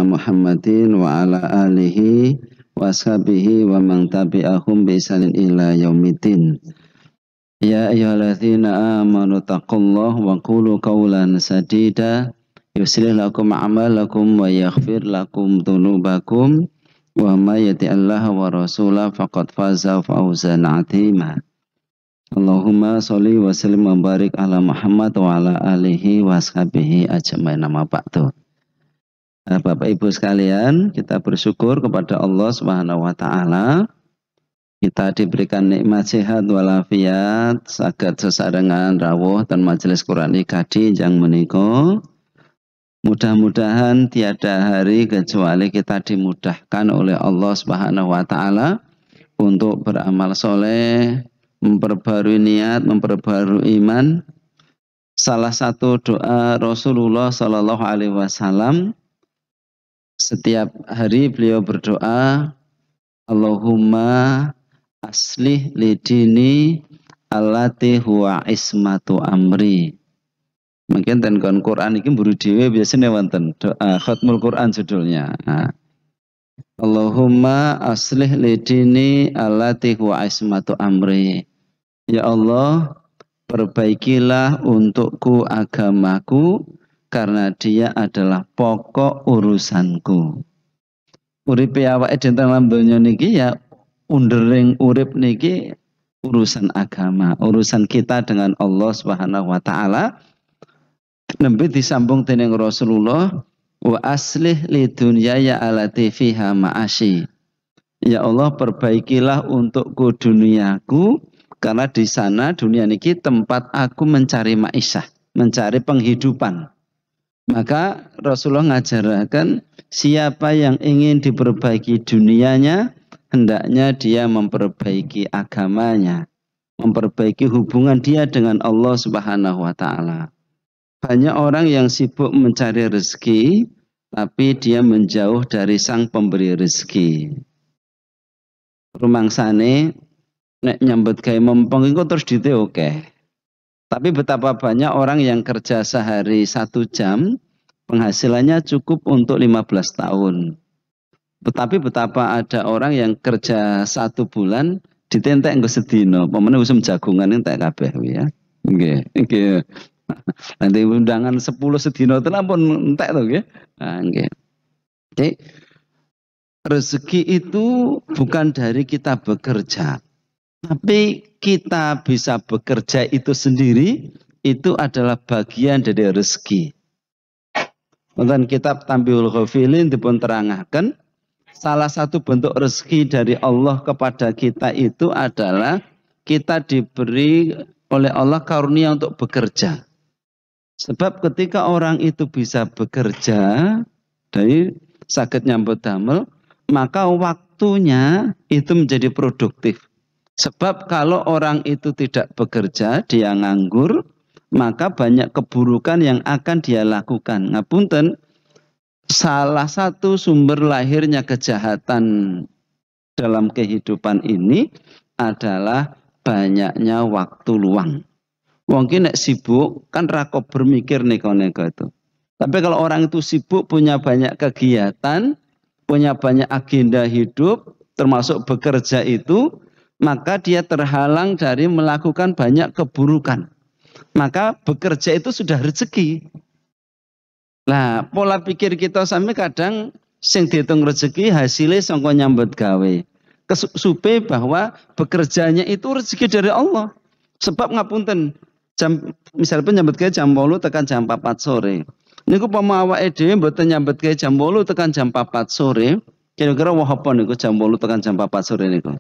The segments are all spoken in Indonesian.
ala Muhammadin wa ala alihi wa ashabihi wa man tabi'ahum bi ihsanin ila yaumiddin. Ya ayyuhalladzina amanu taqullaha wa qulu qawlan sadida yuslih lakum a'malakum wa yaghfir lakum dhunubakum wa may yuti'illaha wa rasulahu faqad faza fawzan 'azima. Allahumma sholli wa sallim wa barik ala Muhammad wa ala alihi wa ashabihi ajmain. Nama ba'du. Bapak Ibu sekalian, kita bersyukur kepada Allah Subhanahu wa taala. Kita diberikan nikmat sehat walafiat saged sesarengan rawuh dan majelis Quran IKADI yang menika. Mudah-mudahan tiada hari kecuali kita dimudahkan oleh Allah Subhanahu wa taala untuk beramal soleh, memperbarui niat, memperbarui iman. Salah satu doa Rasulullah Shallallahu Alaihi Wasallam, setiap hari beliau berdoa, Allahumma aslih lidini allati huwa ismatu amri. Mungkin ten Quran ini buru dewe biasanya wonten doa khatmul Quran judulnya. Allahumma aslih lidini allati huwa ismatu amri. Ya Allah, perbaikilah untukku agamaku karena dia adalah pokok urusanku. Uripe awake dhewe dalam donya niki ya undering urip niki urusan agama, urusan kita dengan Allah Subhanahu wa taala. Nembe disambung dening Rasulullah, wa aslih lidunyaya allati fiha ma'asyi. Ya Allah, perbaikilah untukku duniaku karena di sana dunia niki tempat aku mencari ma'isyah, mencari penghidupan. Maka Rasulullah ngajarakan siapa yang ingin diperbaiki dunianya, hendaknya dia memperbaiki agamanya, memperbaiki hubungan dia dengan Allah Subhanahu wa taala. Banyak orang yang sibuk mencari rezeki, tapi dia menjauh dari sang pemberi rezeki. Rumangsane nek nyambut gawe mempeng iku terus dite oke. Tapi betapa banyak orang yang kerja sehari 1 jam, penghasilannya cukup untuk 15 tahun. Tetapi betapa ada orang yang kerja 1 bulan, ditentek nggo sedina, pemene usum jagungan entek kabeh ya. Nggih, nggih. Nanti undangan 10 sedina tenan pun entek to nggih. Nah, nggih. Jadi rezeki itu bukan dari kita bekerja. Tapi kita bisa bekerja itu sendiri, itu adalah bagian dari rezeki. Wonten kitab Tambihul Ghafilin dipun terangaken, salah satu bentuk rezeki dari Allah kepada kita itu adalah kita diberi oleh Allah karunia untuk bekerja. Sebab ketika orang itu bisa bekerja, dari saged nyambut damel, maka waktunya itu menjadi produktif. Sebab kalau orang itu tidak bekerja, dia nganggur, maka banyak keburukan yang akan dia lakukan. Ngapunten, salah satu sumber lahirnya kejahatan dalam kehidupan ini adalah banyaknya waktu luang. Mungkin nek sibuk kan rako bermikir neko-neko itu. Tapi kalau orang itu sibuk, punya banyak kegiatan, punya banyak agenda hidup, termasuk bekerja itu, maka dia terhalang dari melakukan banyak keburukan. Maka bekerja itu sudah rezeki. Nah, pola pikir kita sampai kadang sing dihitung rezeki hasilnya sangko nyambut gawe. Kesupe bahwa bekerjanya itu rezeki dari Allah. Sebab ngapunten, misalnya nyambut gawe jam 8 tekan jam 4 sore. Niku pama awake dhewe mboten nyambut gawe jam 8 tekan jam 4 sore, kira-kira wah apa niku jam 8 tekan jam 4 sore niku.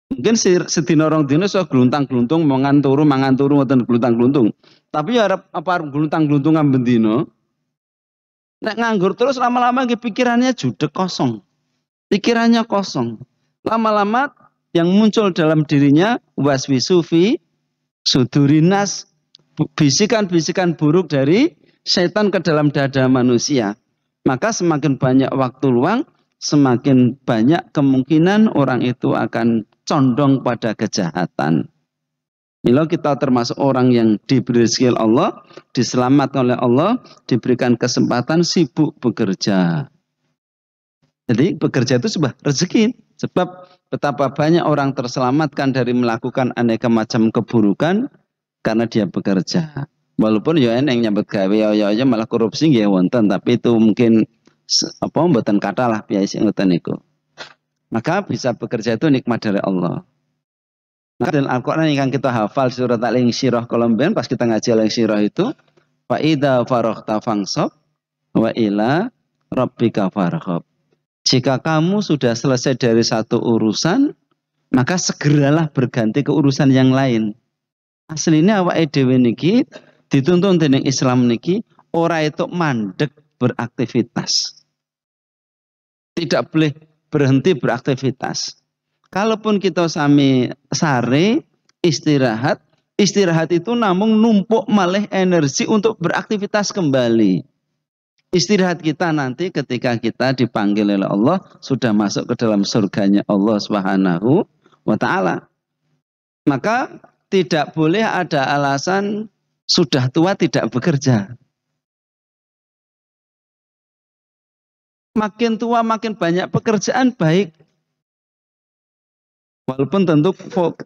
Mungkin sedina rong dina iso gluntang-gluntung mangan turu ngoten gluntang-gluntung. Tapi ya arep apa gluntang-gluntung amben dina. Nek nganggur terus lama-lama pikirannya judek kosong. Pikirannya kosong. Lama-lama yang muncul dalam dirinya waswisu fi sudurinas, bisikan-bisikan buruk dari setan ke dalam dada manusia. Maka semakin banyak waktu luang, semakin banyak kemungkinan orang itu akan condong pada kejahatan. Mila kita termasuk orang yang diberi rezeki Allah, diselamatkan oleh Allah, diberikan kesempatan sibuk bekerja. Jadi bekerja itu sebuah rezeki. Sebab betapa banyak orang terselamatkan dari melakukan aneka macam keburukan karena dia bekerja. Walaupun ya yang nyambut gawe ya malah korupsi nggih wonten, tapi itu mungkin apa mboten kathah lah biaya sing ngoten niku. Maka bisa bekerja itu nikmat dari Allah. Nah, dan Al-Quran yang kita hafal surat Al-Insyirah kolombian pas kita ngaji Al-Insyirah itu fa idza faraghta fansab wa ila rabbika farghab. Jika kamu sudah selesai dari satu urusan, maka segeralah berganti ke urusan yang lain. Aslinya awake dhewe niki dituntun dening Islam niki ora itu mandek beraktivitas. Tidak boleh berhenti beraktivitas. Kalaupun kita sami sare istirahat, istirahat itu namun numpuk malih energi untuk beraktivitas kembali. Istirahat kita nanti ketika kita dipanggil oleh Allah sudah masuk ke dalam surganya Allah Subhanahu wa taala. Maka tidak boleh ada alasan sudah tua tidak bekerja. Makin tua makin banyak pekerjaan baik. Walaupun tentu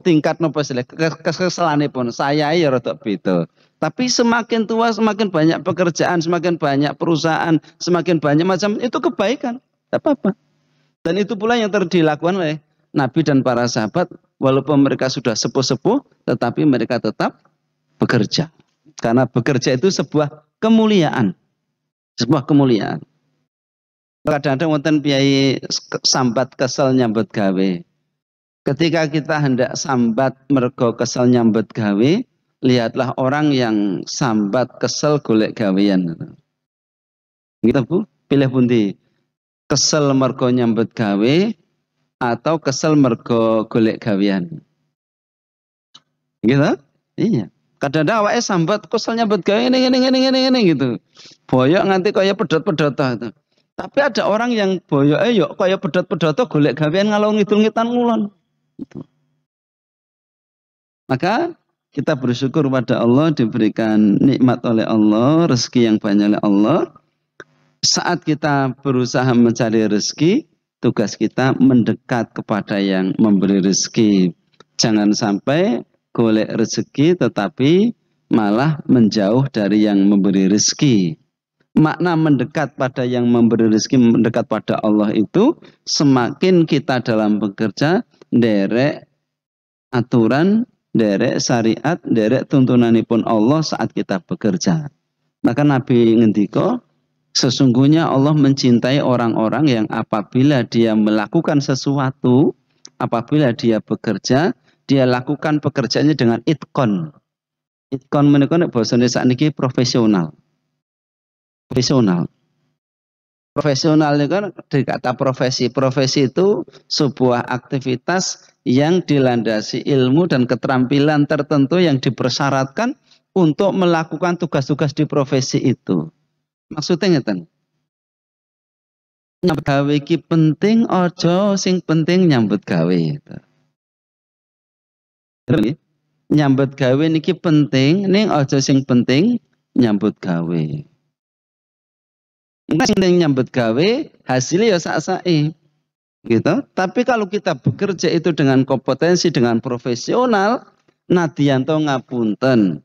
tingkat nopo kekesalane pun saya ya rada beda. Tapi semakin tua semakin banyak pekerjaan, semakin banyak perusahaan, semakin banyak macam itu kebaikan. Tidak apa-apa. Dan itu pula yang dilakukan oleh Nabi dan para sahabat walaupun mereka sudah sepuh-sepuh tetapi mereka tetap bekerja. Karena bekerja itu sebuah kemuliaan. Sebuah kemuliaan. Kadang-kadang wonten piyai sambat kesel nyambut gawe. Ketika kita hendak sambat mergo kesel nyambut gawe, lihatlah orang yang sambat kesel golek gawean. Gitu Bu, pilih pundi? Kesel mergo nyambut gawe atau kesel mergo golek gawean? Gitu? Iya. Kadang-kadang awake sambat kesel nyambut gawe ngene gitu. Boyok nganti kaya pedhot-pedhot itu. Tapi ada orang yang boyoke yo kaya pedhot-pedhot golek gawean ngalor ngidul ngitan ngulon. Maka kita bersyukur pada Allah diberikan nikmat oleh Allah, rezeki yang banyak oleh Allah. Saat kita berusaha mencari rezeki, tugas kita mendekat kepada yang memberi rezeki. Jangan sampai golek rezeki tetapi malah menjauh dari yang memberi rezeki. Makna mendekat pada yang memberi rezeki, mendekat pada Allah itu semakin kita dalam bekerja derek aturan, derek syariat, derek tuntunanipun Allah saat kita bekerja. Maka Nabi ngendika, sesungguhnya Allah mencintai orang-orang yang apabila dia melakukan sesuatu, apabila dia bekerja, dia lakukan pekerjaannya dengan itkon. Itkon menika nek basane sakniki profesional. Profesional. Profesional itu kan dari kata profesi. Profesi itu sebuah aktivitas yang dilandasi ilmu dan keterampilan tertentu yang dipersyaratkan untuk melakukan tugas-tugas di profesi itu. Maksudnya ngeten. Nyambut gawe iki penting, ojo sing penting nyambut gawe. Nyambut gawe niki penting, ning ojo sing penting nyambut gawe. Sing nyambut gawe hasilnya ya sak-sake gitu. Tapi kalau kita bekerja itu dengan kompetensi, dengan profesional, nadyanto ngapunten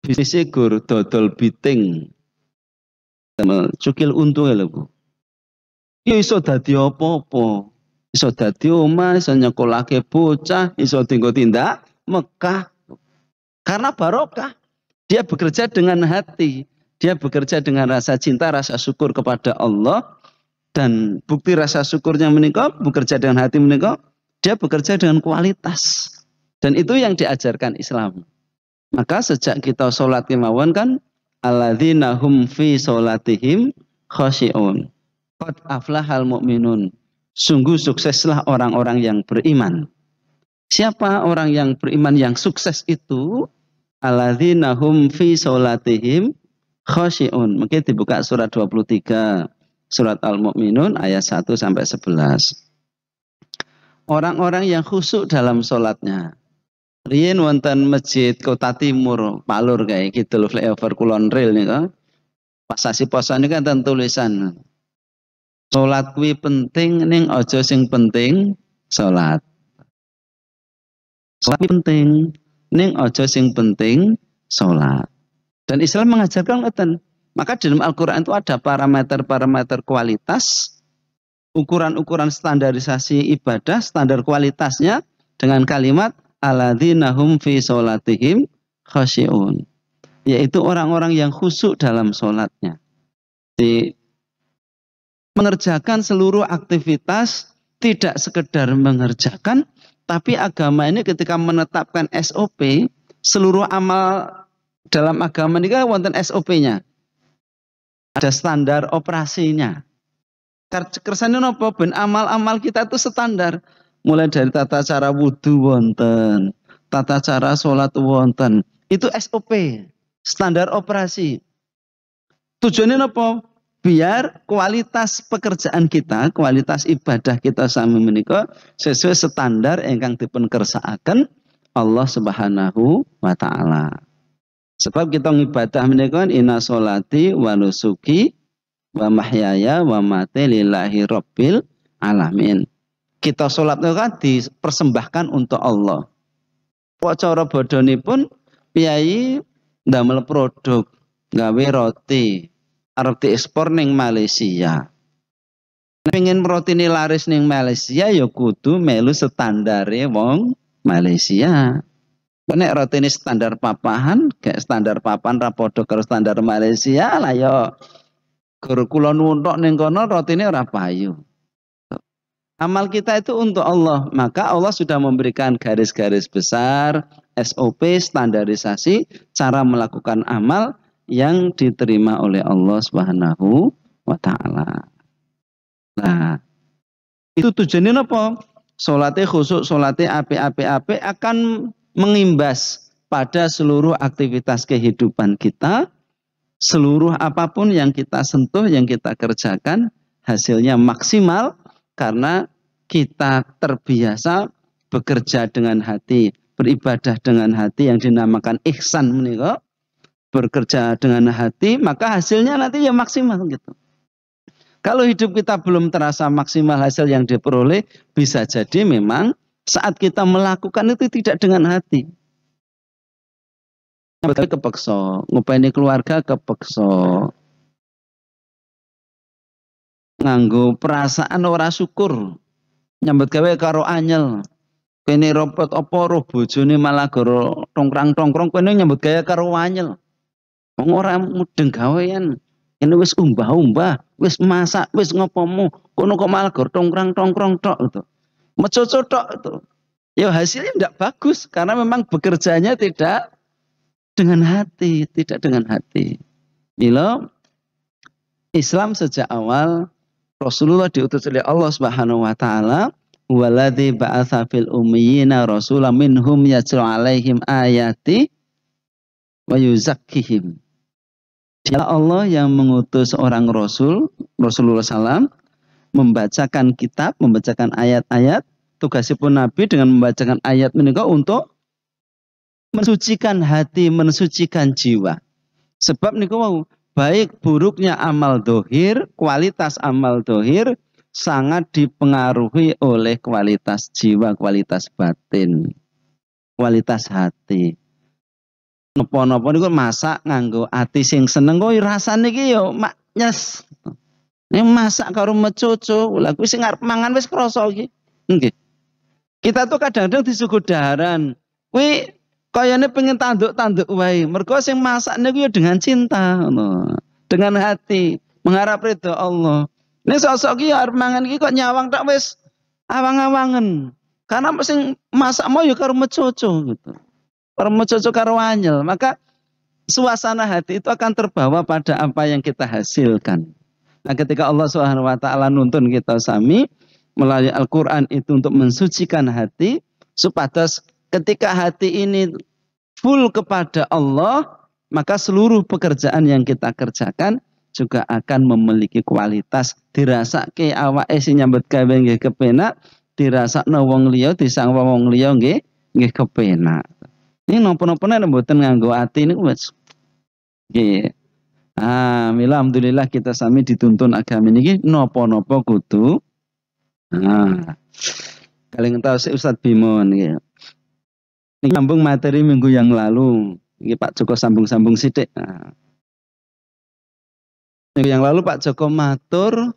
bisnis gur dodol biting cukil untung lho Bu. Ya iso dadi apa-apa. Iso dadi omah, iso nyekolahke bocah, iso dienggo tindak Mekah. Karena barokah. Dia bekerja dengan hati. Dia bekerja dengan rasa cinta, rasa syukur kepada Allah. Dan bukti rasa syukurnya menika, bekerja dengan hati menika, dia bekerja dengan kualitas. Dan itu yang diajarkan Islam. Maka sejak kita sholat kemauan kan, alladzina hum fi sholatihim khasyi'un. Qad aflahal mu'minun. Sungguh sukseslah orang-orang yang beriman. Siapa orang yang beriman yang sukses itu? Alladzina hum fi sholatihim khasyi'un. Mungkin dibuka surat 23. Surat Al-Mu'minun ayat 1 sampai 11. Orang-orang yang khusyuk dalam sholatnya. Riyen wonten Masjid Kota Timur, Palur kayak gitu lho, flyover Kulon Rail nika. Pas sasi poso niku kan tulisan. Salat kuwi penting ning aja sing penting salat. Salat penting ning aja sing penting salat. Dan Islam mengajarkan ngoten. Maka dalam Al-Qur'an itu ada parameter-parameter kualitas, ukuran-ukuran standarisasi ibadah, standar kualitasnya dengan kalimat alladzina hum fi sholatihim khasyi'un, yaitu orang-orang yang khusyuk dalam sholatnya. Mengerjakan seluruh aktivitas, tidak sekedar mengerjakan, tapi agama ini ketika menetapkan SOP, seluruh amal dalam agama ini kan wonten SOP-nya. Ada standar operasinya. Kersane napa ben amal-amal kita itu standar. Mulai dari tata cara wudhu wonten, tata cara sholat wonten. Itu SOP, standar operasi. Tujuannya apa? Biar kualitas pekerjaan kita, kualitas ibadah kita sami menika sesuai standar ingkang dipun kersakaken Allah Subhanahu wa taala. Sebab kita ngibadah menika inna sholati wa nusuki wa mahyaya wa mati lillahi rabbil alamin. Kita sholat itu kan dipersembahkan untuk Allah. Kok cara bodhonipun piyai ndamel produk, gawe roti, arep diekspor ning Malaysia. Pengen roti ini laris ning Malaysia ya kudu melu standare wong Malaysia. Nek roti ini standar papahan, kayak standar papan ra padha karo standar Malaysia lah ya. Guru kula nuntuk ning kono roti ini ora payu. Amal kita itu untuk Allah, maka Allah sudah memberikan garis-garis besar, SOP, standarisasi, cara melakukan amal yang diterima oleh Allah Subhanahu wa taala. Nah, itu tujuannya apa? Salate khusyuk, salate apik-apik akan mengimbas pada seluruh aktivitas kehidupan kita, seluruh apapun yang kita sentuh, yang kita kerjakan, hasilnya maksimal. Karena kita terbiasa bekerja dengan hati, beribadah dengan hati yang dinamakan ihsan menika. Bekerja dengan hati, maka hasilnya nanti ya maksimal gitu. Kalau hidup kita belum terasa maksimal hasil yang diperoleh, bisa jadi memang saat kita melakukan itu tidak dengan hati. Kepeksa, ngupeni keluarga kepeksa. Nganggo perasaan ora syukur, nyambut gawe karo anyel, kene ropot apa roh bojone malah goro tongkrang-tongkrong, kene nyambut gawe karo anyel. Wong ora mudeng gawean, kene wis umbah-umbah, wis masak, wis ngopomu, kono kok malah goro tongkrang-tongkrong tok gitu. Mecoco tok itu. Ya hasilnya tidak bagus karena memang bekerjanya tidak dengan hati, tidak dengan hati. Mila Islam sejak awal Rasulullah diutus oleh Allah Subhanahu wa taala, waladzi ba'atsa fil ummiyina rasulan minhum yatlu 'alaihim ayati wa yuzakkihim. Dia Allah yang mengutus seorang rasul, Rasulullah SAW, membacakan kitab, membacakan ayat-ayat. Tugasipun Nabi dengan membacakan ayat menika untuk mensucikan hati, mensucikan jiwa. Sebab niku baik buruknya amal dohir, kualitas amal dohir sangat dipengaruhi oleh kualitas jiwa, kualitas batin, kualitas hati. Napa-napa niku masak nganggo ati sing seneng kok rasane iki yo nyes. Nek masak karo mecoco, lha kuwi sing arep mangan wis krasa iki. Nggih. Kita tuh kadang-kadang disuguh daharan. Kuwi kayane pengen tanduk-tanduk wae. Mergo sing masak niku ya dengan cinta, dengan hati, mengharap ridho Allah. Nek sosok iki arep mangan iki kok nyawang tok wis awang-awangen. Karena sing masak mau ya karo mecoco gitu. Karo mecoco karo anyel, maka suasana hati itu akan terbawa pada apa yang kita hasilkan. Nah, ketika Allah Subhanahu wa taala nuntun kita sami melalui Al-Qur'an itu untuk mensucikan hati, supados ketika hati ini full kepada Allah, maka seluruh pekerjaan yang kita kerjakan juga akan memiliki kualitas. Dirasake awake sing nyambut gawe nggih kepenak, dirasakno wong liya, disang wong liya nggih kepenak. Ini nopo-nopo nek mboten nganggo ati niku wis nggih. Mila alhamdulillah kita sami dituntun agama niki nopo-nopo kudu. Kalian tahu si Ustadz Bimo niki. Ini nyambung materi minggu yang lalu. Ini Pak Joko sambung-sambung sidik. Minggu yang lalu Pak Joko matur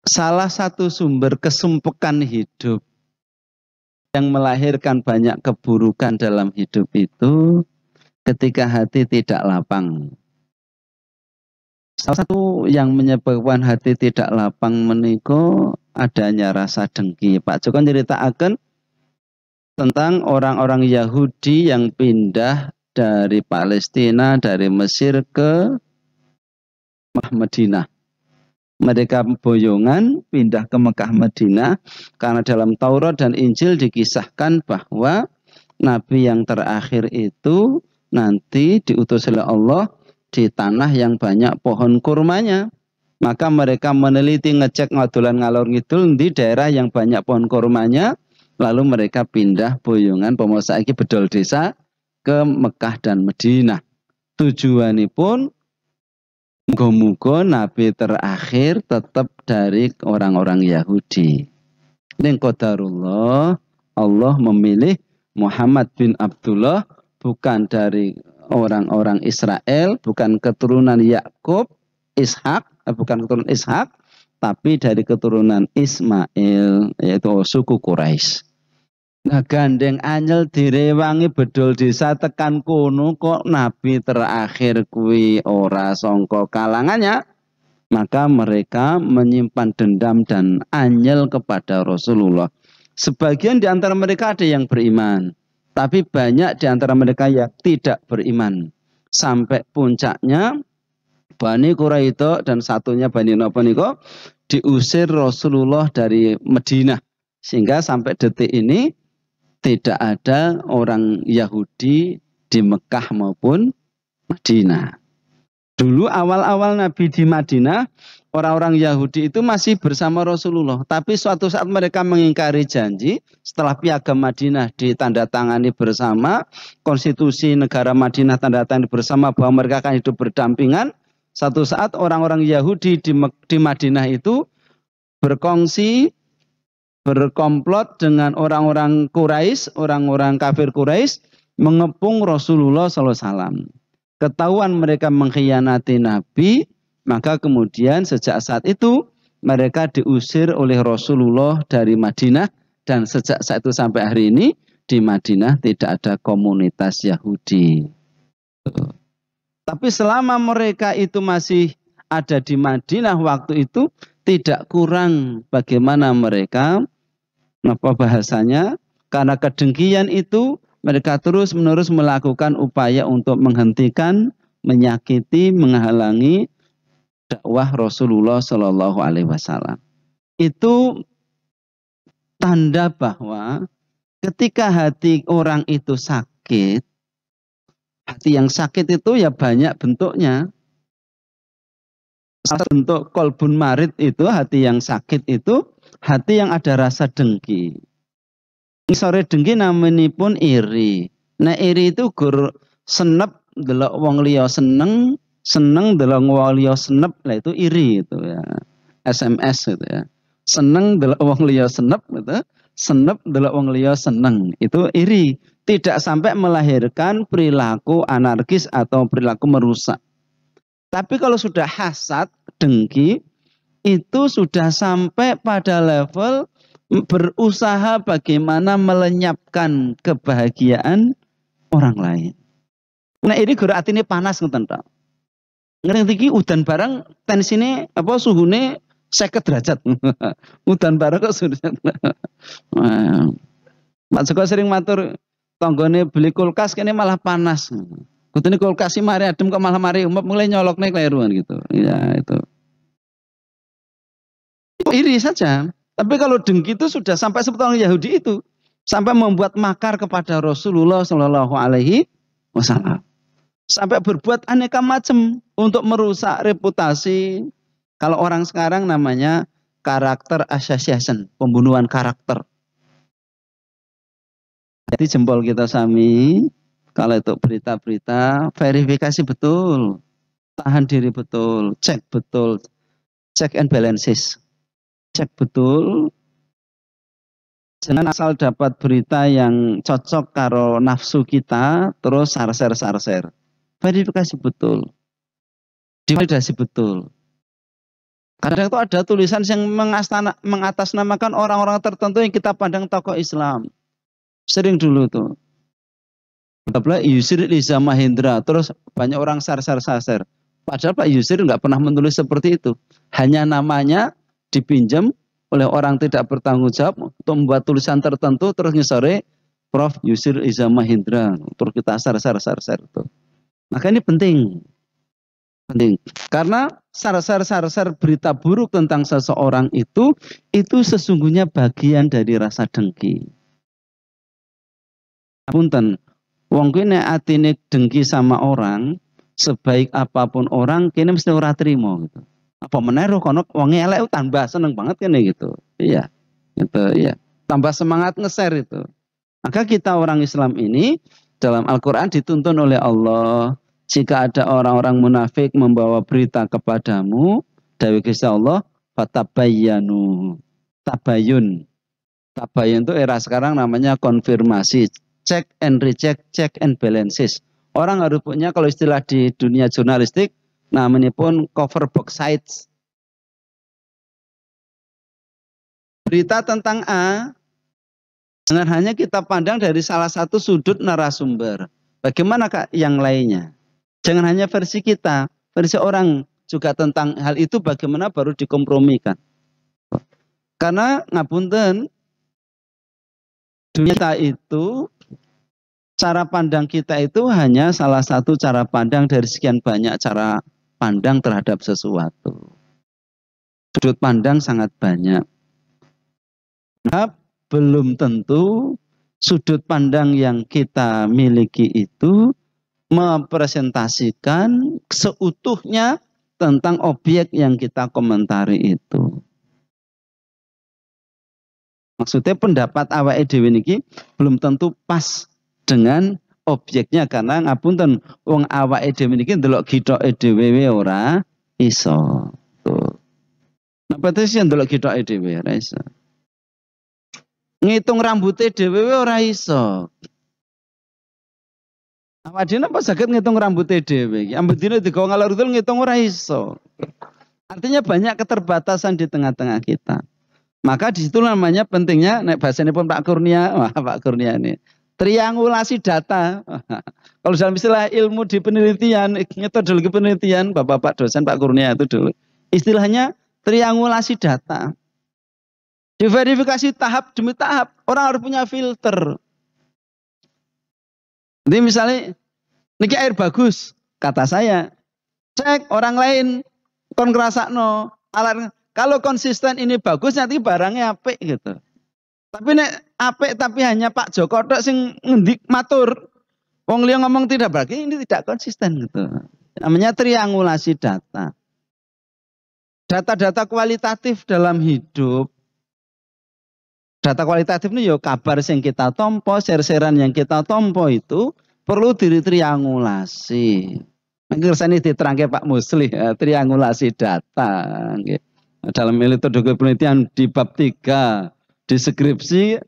salah satu sumber kesumpekan hidup yang melahirkan banyak keburukan dalam hidup itu ketika hati tidak lapang. Salah satu yang menyebabkan hati tidak lapang meniko adanya rasa dengki. Pak Joko ceritakan tentang orang-orang Yahudi yang pindah dari Palestina, dari Mesir ke Madinah. Mereka boyongan pindah ke Mekah Madinah karena dalam Taurat dan Injil dikisahkan bahwa Nabi yang terakhir itu nanti diutus oleh Allah di tanah yang banyak pohon kurmanya. Maka mereka meneliti ngecek ngadolan ngalor ngidul di daerah yang banyak pohon kurmanya. Lalu mereka pindah boyongan pemosa iki bedol desa ke Mekah dan Madinah. Tujuanipun muga-muga Nabi terakhir tetap dari orang-orang Yahudi. Ning qadarullah Allah memilih Muhammad bin Abdullah bukan dari orang-orang Israel, bukan keturunan Yakub, Ishak, bukan keturunan Ishak, tapi dari keturunan Ismail, yaitu suku Quraisy. Nah, gandeng anyel direwangi bedol desa tekan kono kok Nabi terakhir kuwi ora sangka kalangannya, maka mereka menyimpan dendam dan anyel kepada Rasulullah. Sebagian di antara mereka ada yang beriman, tapi banyak di antara mereka yang tidak beriman. Sampai puncaknya Bani Quraidah dan satunya Bani Napa niko diusir Rasulullah dari Madinah, sehingga sampai detik ini tidak ada orang Yahudi di Mekah maupun Madinah. Dulu awal-awal Nabi di Madinah, orang-orang Yahudi itu masih bersama Rasulullah. Tapi suatu saat mereka mengingkari janji, setelah piagam Madinah ditandatangani bersama, konstitusi negara Madinah tandatangani bersama bahwa mereka akan hidup berdampingan. Satu saat orang-orang Yahudi di Madinah itu berkongsi, berkomplot dengan orang-orang Quraisy, orang-orang kafir Quraisy, mengepung Rasulullah SAW. Ketahuan mereka mengkhianati Nabi, maka kemudian sejak saat itu mereka diusir oleh Rasulullah dari Madinah, dan sejak saat itu sampai hari ini di Madinah tidak ada komunitas Yahudi. Tapi selama mereka itu masih ada di Madinah waktu itu, tidak kurang bagaimana mereka, apa bahasanya, karena kedengkian itu mereka terus-menerus melakukan upaya untuk menghentikan, menyakiti, menghalangi dakwah Rasulullah Shallallahu Alaihi Wasallam. Itu tanda bahwa ketika hati orang itu sakit, hati yang sakit itu ya banyak bentuknya. Salah bentuk kolbun marid itu, hati yang sakit itu, hati yang ada rasa dengki. Sore dengki namanipun iri. Nah iri itu gur senep delok wong liya seneng, seneng delok wong liya senep, lah itu iri itu ya. SMS gitu ya. Seneng delok wong liya senep gitu, senep delok wong liya seneng, itu iri. Tidak sampai melahirkan perilaku anarkis atau perilaku merusak. Tapi kalau sudah hasad, dengki, itu sudah sampai pada level berusaha bagaimana melenyapkan kebahagiaan orang lain. Nah ini guru atine panas ngoten tok. Ngerti iki udan barang tensine apa suhune 50 derajat. Udan barang kok suhu. Pak Joko sering matur tanggane beli kulkas kene malah panas. Kutune kulkas sih mari adem kok malah mari umep mulai nyolokne kleruan gitu. Ya itu. Iri saja. Tapi kalau dengki itu sudah sampai seperti orang Yahudi itu, sampai membuat makar kepada Rasulullah Shallallahu Alaihi Wasallam, sampai berbuat aneka macam untuk merusak reputasi. Kalau orang sekarang namanya karakter assassination, pembunuhan karakter. Jadi jempol kita sami, kalau itu berita-berita, verifikasi betul, tahan diri betul, cek betul, check and balances, cek betul. Jangan asal dapat berita yang cocok karo nafsu kita, terus sarser. Verifikasi betul, divalidasi betul. Kadang itu ada tulisan yang mengatasnamakan orang-orang tertentu yang kita pandang tokoh Islam. Sering dulu tuh. Apalagi Yusri Liza Mahendra, terus banyak orang sarser. Padahal Pak Yusri nggak pernah menulis seperti itu. Hanya namanya dipinjam oleh orang tidak bertanggung jawab untuk membuat tulisan tertentu, terus nyesore Prof. Yusri Liza Mahendra, terus kita sarser itu. Maka ini penting. Karena sarser berita buruk tentang seseorang itu sesungguhnya bagian dari rasa dengki. Punten, wong kuwi nek atine dengki sama orang, sebaik apapun orang kene mesti ora trimo gitu. Apa meneh kono wong elek tambah seneng banget kene gitu. Iya. Gitu ya. Tambah semangat nge-share itu. Maka kita orang Islam ini dalam Al-Qur'an dituntun oleh Allah, jika ada orang-orang munafik membawa berita kepadamu, dawuh Gusti Allah, fatabayyanu. Tabayun itu era sekarang namanya konfirmasi. Check and recheck, check and balances. Orang harus punya, kalau istilah di dunia jurnalistik, namanya pun cover box sites. Berita tentang A, jangan hanya kita pandang dari salah satu sudut narasumber. Bagaimana Kak yang lainnya? Jangan hanya versi kita, versi orang juga tentang hal itu bagaimana baru dikompromikan. Karena ngapunten, dunia kita itu, cara pandang kita itu hanya salah satu cara pandang dari sekian banyak cara pandang terhadap sesuatu. Sudut pandang sangat banyak. Nah, belum tentu sudut pandang yang kita miliki itu mempresentasikan seutuhnya tentang objek yang kita komentari itu. Maksudnya pendapat awake dhewe niki belum tentu pas dengan objeknya, karena ngapunten wong awake dhewe niki ndelok githoke dhewe ora iso. Tuh. Napa terus yang ndelok githoke dhewe ora iso. Ngitung rambutnya dhewe ora iso. Awak dhewe napa saged ngitung rambutnya dhewe? Ambedine digawa ngalor ngidul ngitung ora iso. Artinya banyak keterbatasan di tengah-tengah kita. Maka di situ namanya pentingnya, nek bahasanya pun Pak Kurnia, wah Pak Kurnia ini, triangulasi data. Kalau dalam istilah ilmu di penelitian, metodologi penelitian, Bapak dosen Pak Kurnia itu dulu, istilahnya triangulasi data. Diverifikasi tahap demi tahap, orang harus punya filter. Jadi misalnya, niki air bagus, kata saya, cek orang lain, kon ngrasakno, alat. Kalau konsisten ini bagus, nanti barangnya apik gitu. Tapi nek apik tapi hanya Pak Joko tok sing ngendik matur, wong liya ngomong tidak, berarti ini tidak konsisten gitu. Namanya triangulasi data. Data-data kualitatif dalam hidup. Data kualitatif ini ya kabar yang kita tompo, share-sharean yang kita tompo itu perlu triangulasi. Ngersane diterangke Pak Musli, ya, triangulasi data gitu. Dalam metode penelitian di bab 3 di skripsi,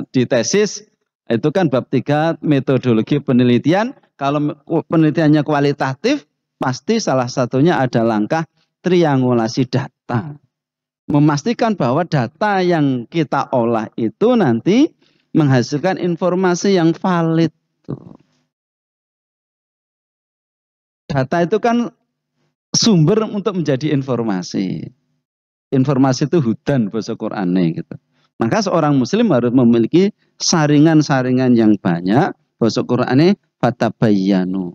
di tesis itu kan bab 3 metodologi penelitian. Kalau penelitiannya kualitatif, pasti salah satunya ada langkah triangulasi data. Memastikan bahwa data yang kita olah itu nanti menghasilkan informasi yang valid. Data itu kan sumber untuk menjadi informasi. Informasi itu hudan bahasa Qur'ane gitu. Maka seorang muslim harus memiliki saringan-saringan yang banyak. Bahasa Qur'ane fatabayyanu.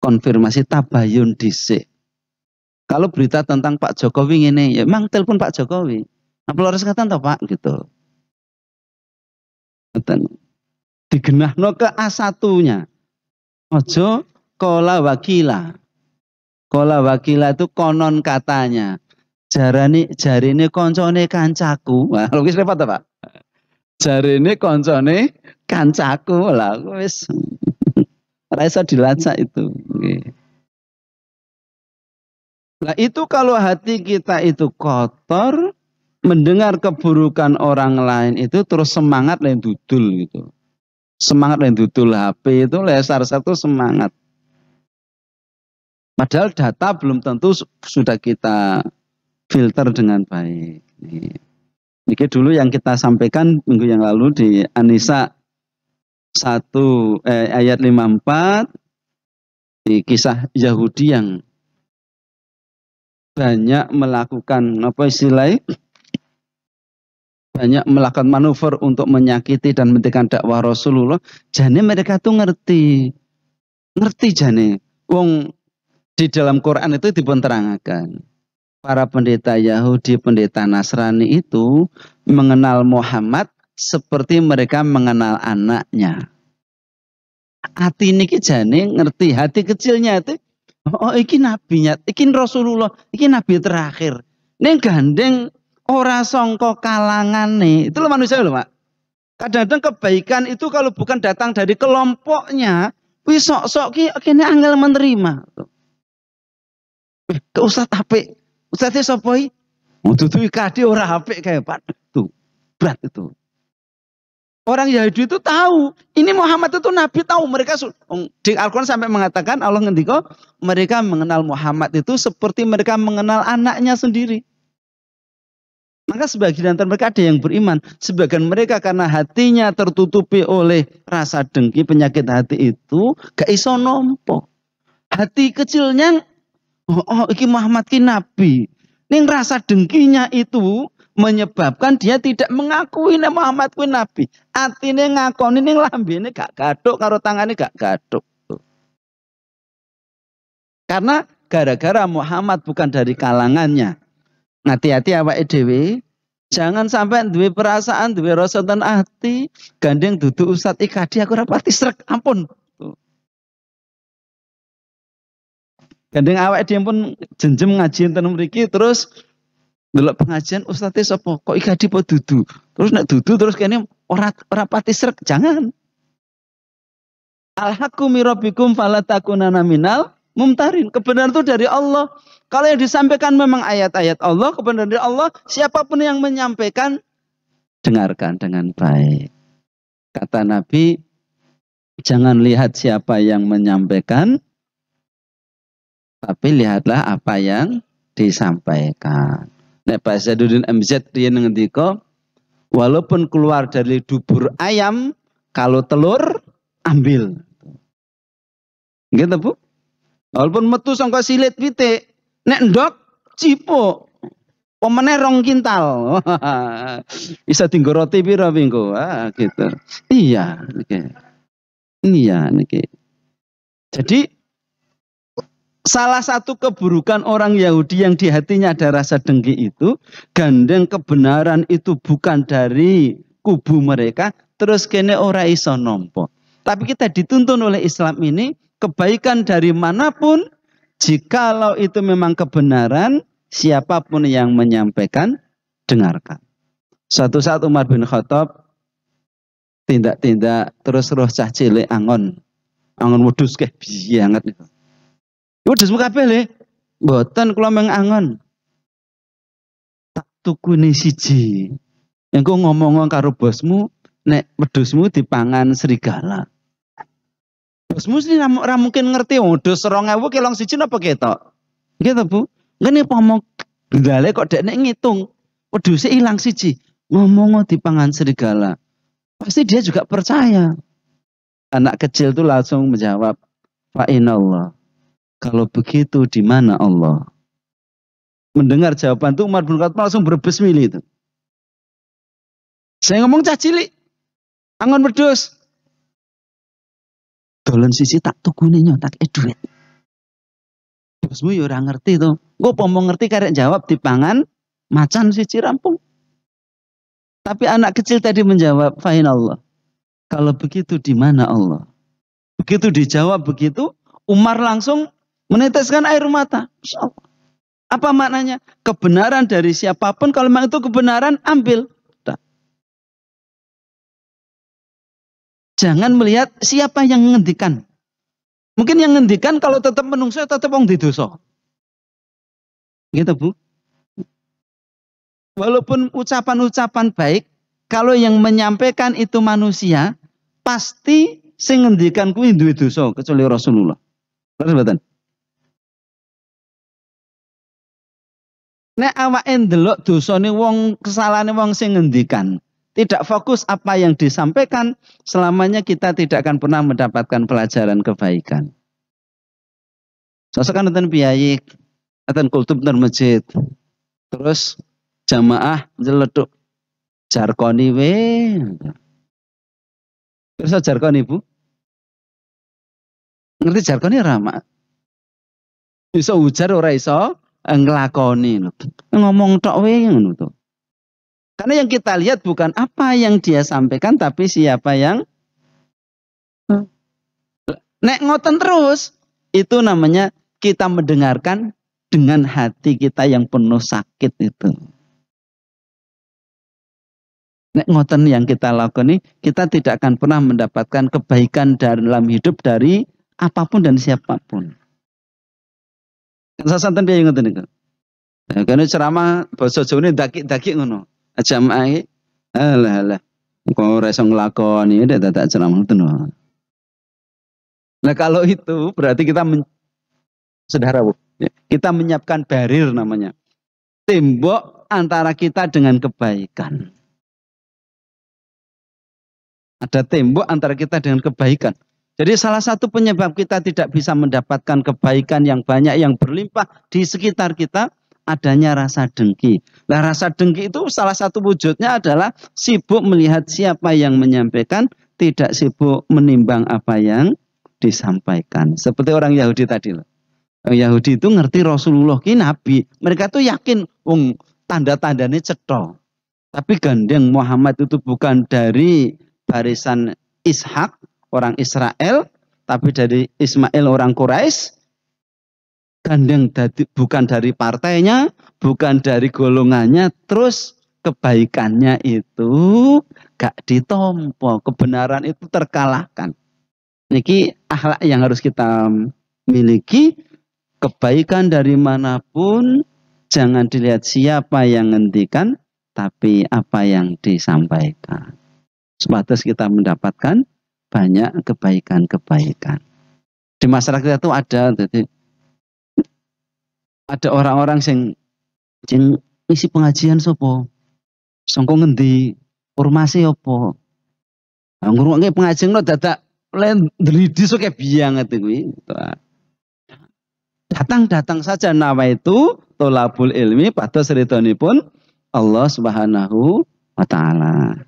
Konfirmasi tabayun dhisik. Kalau berita tentang Pak Jokowi ini, ya emang telepon Pak Jokowi. Apa harus kata Pak gitu. Digenahno ke A1-nya. Ojo kola wakila. Kola wakila itu konon katanya. Jarine koncone kancaku. Wah, logis repot Pak. Jarene koncone kancaku lah wis ora iso dilacak itu. Nah itu kalau hati kita itu kotor, mendengar keburukan orang lain itu terus semangat lain dudul gitu. Semangat lain dudul HP itu lesar satu semangat. Padahal data belum tentu sudah kita filter dengan baik. Ini dulu yang kita sampaikan minggu yang lalu di An-Nisa 1 ayat 54 di kisah Yahudi yang banyak melakukan apa istilahnya, banyak melakukan manuver untuk menyakiti dan menghentikan dakwah Rasulullah. Jane mereka tuh ngerti jane. Wong di dalam Quran itu dipenterangkan. Para pendeta Yahudi, pendeta Nasrani itu mengenal Muhammad seperti mereka mengenal anaknya. Hati niki jane ngerti, hati kecilnya itu, oh iki nabinya, iki Rasulullah, iki nabi terakhir. Ning gandeng ora sangka kalangane. Itu loh manusia loh, Pak. Kadang-kadang kebaikan itu kalau bukan datang dari kelompoknya, wis sok-sok ki kene angel menerima. Ke Ustaz apik. Ustaz sapa iki? Oh dudu ikade ora apik kae, Pak. Tuh, berat itu. Orang Yahudi itu tahu, ini Muhammad itu nabi, tahu mereka di Al-Qur'an sampai mengatakan Allah ngendika mereka mengenal Muhammad itu seperti mereka mengenal anaknya sendiri. Maka sebagian antara mereka ada yang beriman, sebagian mereka karena hatinya tertutupi oleh rasa dengki, penyakit hati itu gak iso nompo. Hati kecilnya oh iki Muhammad ki nabi. Ning rasa dengkinya itu menyebabkan dia tidak mengakui Muhammad kuwi nabi. Atine ngakoni ning lambene gak gathuk karo tangane gak gathuk. Karena gara-gara Muhammad bukan dari kalangannya. Hati-hati awake dhewe, jangan sampai duwe perasaan, duwe rasa dan hati, gandeng duduk Ustadz Ikadi aku rapati srek, ampun. Gandeng awake dhewe pun jenjem ngaji enten mriki terus delok pengajian Ustadz sapa? Kok Ikadi po dudu? Terus nek dudu terus kene ora pati srek, jangan. Al-haqqu mirabbikum fala takunanna minal mumtarin. Kebenaran itu dari Allah. Kalau yang disampaikan memang ayat-ayat Allah, kebenaran dari Allah, siapapun yang menyampaikan, dengarkan dengan baik. Kata Nabi, jangan lihat siapa yang menyampaikan, tapi lihatlah apa yang disampaikan. Nek Pak Zainuddin MZ dia ngendika, walaupun keluar dari dubur ayam, kalau telur ambil. Gitu Bu. Walaupun metu sangka silit pitik, nek ndok cipuk. Pemene 2 kintal. Bisa tinggo roti pira minggu. Gitu. Iya, niki. Iya niki. Jadi salah satu keburukan orang Yahudi yang di hatinya ada rasa dengki itu, gandeng kebenaran itu bukan dari kubu mereka, terus kene ora iso nompo. Tapi kita dituntun oleh Islam ini, kebaikan dari manapun, jikalau itu memang kebenaran, siapapun yang menyampaikan, dengarkan. Suatu saat Umar bin Khattab tindak-tindak terus roh cah cilik angon wedhus ke banget itu. Wedhus muka kabeh mboten kula mengangon. Tak tukune siji. Engko ngomong karo bosmu nek wedhusmu dipangan serigala. Bosmu sih ora mungkin ngerti wedhus 2000 kelong siji napa ketok. Gitu Bu. Ngene pomong ndale kok dekne ngitung wedhuse ilang siji. Ngomong dipangan serigala. Pasti dia juga percaya. Anak kecil itu langsung menjawab, fa inallah. Kalau begitu di mana Allah? Mendengar jawaban itu Umar bin Khattab langsung berebes milih itu. Saya ngomong cah cilik, angon wedhus. Dolen sisi tak tukune nyotak duit. Bosmu ya ora ngerti to. Engko pomong ngerti karek jawab dipangan macan siji rampung. Tapi anak kecil tadi menjawab, fa inallah. Kalau begitu di mana Allah? Begitu dijawab begitu, Umar langsung meneteskan air mata. Masya Allah. Apa maknanya? Kebenaran dari siapapun, kalau memang itu kebenaran, ambil. Jangan melihat siapa yang ngendikan. Mungkin yang ngendikan kalau tetap menungso tetap wong di dosa. Gitu, Bu. Walaupun ucapan-ucapan baik, kalau yang menyampaikan itu manusia, pasti sing ngendikan kuwi duwe dosa kecuali Rasulullah. Terus mboten? Nek awake ndelok dosane wong, kesalahane wong sing ngendikan, tidak fokus apa yang disampaikan, selamanya kita tidak akan pernah mendapatkan pelajaran kebaikan. Sosokan nonton piyayi, nonton kultum nonton masjid. Terus jamaah njeleduk jarkoni we. Terus jarkoni, Bu? Ngerti jarkoni ora, Mak? Iso ujar ora iso nglakoni. Ngomong tok we ngono to. Karena yang kita lihat bukan apa yang dia sampaikan, tapi siapa yang nek ngoten terus, itu namanya kita mendengarkan dengan hati kita yang penuh sakit itu. Nek ngoten yang kita lakukan ini, kita tidak akan pernah mendapatkan kebaikan dalam hidup dari apapun dan siapapun. Saya santan piye ngoten niku. Karena ceramah basa Jawa ini daki-daki ngono. Jamaah alah kok ora iso nglakoni dadak ceramah ngoten. Nah, kalau itu berarti kita saudara, Bu, kita menyiapkan barrier namanya. Tembok antara kita dengan kebaikan. Ada tembok antara kita dengan kebaikan. Jadi salah satu penyebab kita tidak bisa mendapatkan kebaikan yang banyak, yang berlimpah di sekitar kita, adanya rasa dengki. Nah, rasa dengki itu salah satu wujudnya adalah sibuk melihat siapa yang menyampaikan, tidak sibuk menimbang apa yang disampaikan. Seperti orang Yahudi tadi. Orang Yahudi itu ngerti Rasulullah ki nabi. Mereka tuh yakin tanda-tandanya cetha. Tapi gandeng Muhammad itu bukan dari barisan Ishak, orang Israel, tapi dari Ismail, orang Quraisy. Gandeng bukan dari partainya, bukan dari golongannya, terus kebaikannya itu gak ditompo, kebenaran itu terkalahkan. Niki akhlak yang harus kita miliki. Kebaikan dari manapun, jangan dilihat siapa yang ngendikan, tapi apa yang disampaikan. Sebatas kita mendapatkan banyak kebaikan-kebaikan. Di masyarakat kita itu ada orang-orang yang isi pengajian sopo, sangko ngendi, formasi opo. Ngurunge pengajian lo dadak len dridi so kayak biang itu kuwi. Datang saja nama itu tolabul ilmi pada seritonipun Allah Subhanahu wa taala.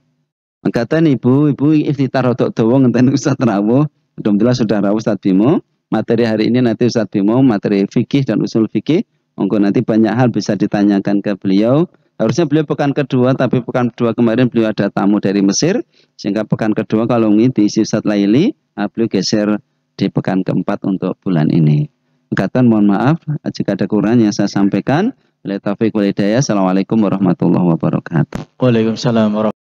Angkatan ibu iftitar rodok dawa ngenten Ustaz rawuh. Alhamdulillah sudah rawuh Ustaz Bimo. Materi hari ini nanti Ustaz Bimo materi fikih dan usul fikih. Monggo nanti banyak hal bisa ditanyakan ke beliau. Harusnya beliau pekan kedua, tapi pekan kedua kemarin beliau ada tamu dari Mesir. Sehingga pekan kedua kalau ini diisi Ustaz Laili, beliau geser di pekan keempat untuk bulan ini. Angkatan mohon maaf jika ada kurang yang saya sampaikan. Assalamualaikum warahmatullahi wabarakatuh. Waalaikumsalam warahmatullahi wabarakatuh.